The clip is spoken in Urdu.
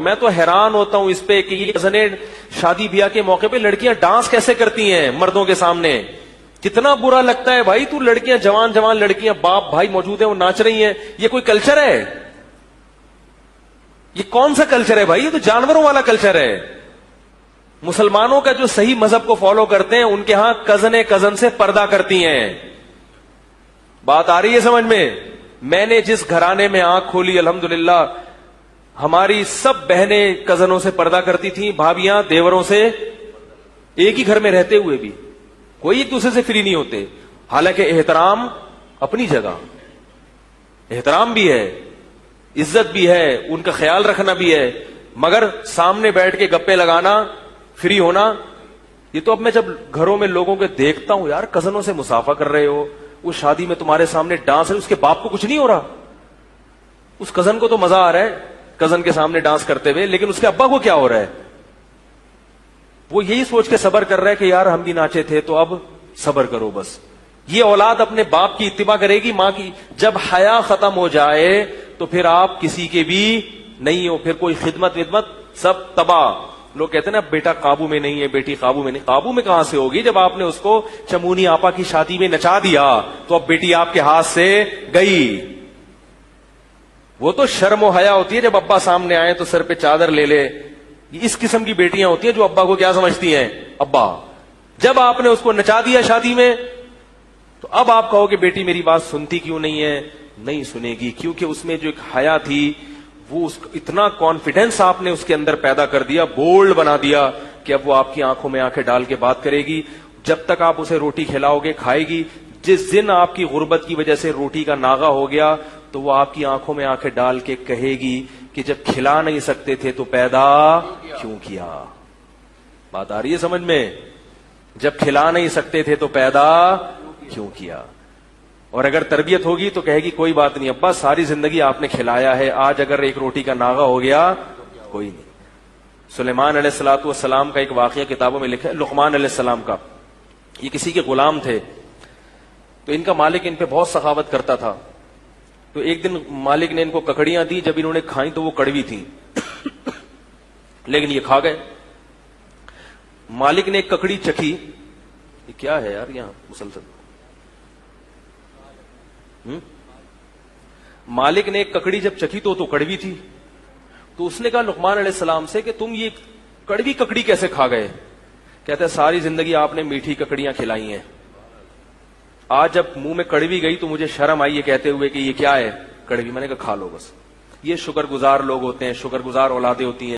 میں تو حیران ہوتا ہوں اس پہ کہ یہ کزنیں شادی بیاہ کے موقع پہ لڑکیاں ڈانس کیسے کرتی ہیں مردوں کے سامنے. کتنا برا لگتا ہے بھائی. تو لڑکیاں جوان جوان لڑکیاں باپ بھائی موجود ہیں وہ ناچ رہی ہیں. یہ کوئی کلچر ہے؟ یہ کون سا کلچر ہے بھائی؟ یہ تو جانوروں والا کلچر ہے. مسلمانوں کا جو صحیح مذہب کو فالو کرتے ہیں ان کے ہاں کزن سے پردہ کرتی ہیں. بات آ رہی ہے سمجھ میں؟ میں نے جس گھرانے میں آنکھ کھولی الحمدللہ ہماری سب بہنیں کزنوں سے پردہ کرتی تھیں, بھابیاں دیوروں سے, ایک ہی گھر میں رہتے ہوئے بھی کوئی ایک دوسرے سے فری نہیں ہوتے. حالانکہ احترام اپنی جگہ, احترام بھی ہے, عزت بھی ہے, ان کا خیال رکھنا بھی ہے, مگر سامنے بیٹھ کے گپے لگانا, فری ہونا, یہ تو اب میں جب گھروں میں لوگوں کے دیکھتا ہوں یار کزنوں سے مسافہ کر رہے ہو, وہ شادی میں تمہارے سامنے ڈانس ہے, اس کے باپ کو کچھ نہیں ہو رہا, اس کزن کو تو مزہ آ رہا ہے کزن کے سامنے ڈانس کرتے ہوئے, لیکن اس کے ابا کو کیا ہو رہا ہے؟ وہ یہی سوچ کے صبر کر رہا ہے کہ یار ہم بھی ناچے تھے تو اب صبر کرو بس. یہ اولاد اپنے باپ کی اتباع کرے گی, ماں کی. جب حیا ختم ہو جائے تو پھر آپ کسی کے بھی نہیں ہو, پھر کوئی خدمت ودمت سب تباہ. لوگ کہتے ہیں نا بیٹا قابو میں نہیں ہے, بیٹی قابو میں نہیں. قابو میں کہاں سے ہوگی جب آپ نے اس کو چمونی آپا کی شادی میں نچا دیا تو اب بیٹی آپ کے ہاتھ سے گئی. وہ تو شرم و حیا ہوتی ہے جب ابا سامنے آئے تو سر پہ چادر لے لے. اس قسم کی بیٹیاں ہوتی ہیں جو ابا کو کیا سمجھتی ہیں؟ ابا. جب آپ نے اس کو نچا دیا شادی میں تو اب آپ کہو کہ بیٹی میری بات سنتی کیوں نہیں ہے؟ نہیں سنے گی, کیونکہ اس میں جو ایک حیا تھی وہ اتنا کانفیڈینس آپ نے اس کے اندر پیدا کر دیا, بولڈ بنا دیا کہ اب وہ آپ کی آنکھوں میں آنکھیں ڈال کے بات کرے گی. جب تک آپ اسے روٹی کھلاؤ گے کھائے گی. جس دن آپ کی غربت کی وجہ سے روٹی کا ناغہ ہو گیا تو وہ آپ کی آنکھوں میں آنکھیں ڈال کے کہے گی کہ جب کھلا نہیں سکتے تھے تو پیدا کیوں کیا. بات آ رہی ہے سمجھ میں؟ جب کھلا نہیں سکتے تھے تو پیدا کیوں کیا. اور اگر تربیت ہوگی تو کہے گی کوئی بات نہیں ابا, ساری زندگی آپ نے کھلایا ہے, آج اگر ایک روٹی کا ناغہ ہو گیا کوئی نہیں. سلیمان علیہ الصلوۃ والسلام کا ایک واقعہ کتابوں میں لکھا ہے, لقمان علیہ السلام کا. یہ کسی کے غلام تھے تو ان کا مالک ان پہ بہت سخاوت کرتا تھا. تو ایک دن مالک نے ان کو ککڑیاں دی, جب انہوں نے کھائیں تو وہ کڑوی تھیں لیکن یہ کھا گئے. مالک نے ایک ککڑی چکھی, یہ کیا ہے یار یہاں مسلسل. مالک نے ایک ککڑی جب چکھی تو کڑوی تھی. تو اس نے کہا لقمان علیہ السلام سے کہ تم یہ کڑوی ککڑی کیسے کھا گئے؟ کہتا ہے ساری زندگی آپ نے میٹھی ککڑیاں کھلائی ہیں, آج جب منہ میں کڑوی گئی تو مجھے شرم آئی یہ کہتے ہوئے کہ یہ کیا ہے؟ کڑوی. میں نے کہا کھا لو بس. یہ شکر گزار لوگ ہوتے ہیں, شکر گزار اولادیں ہوتی ہیں.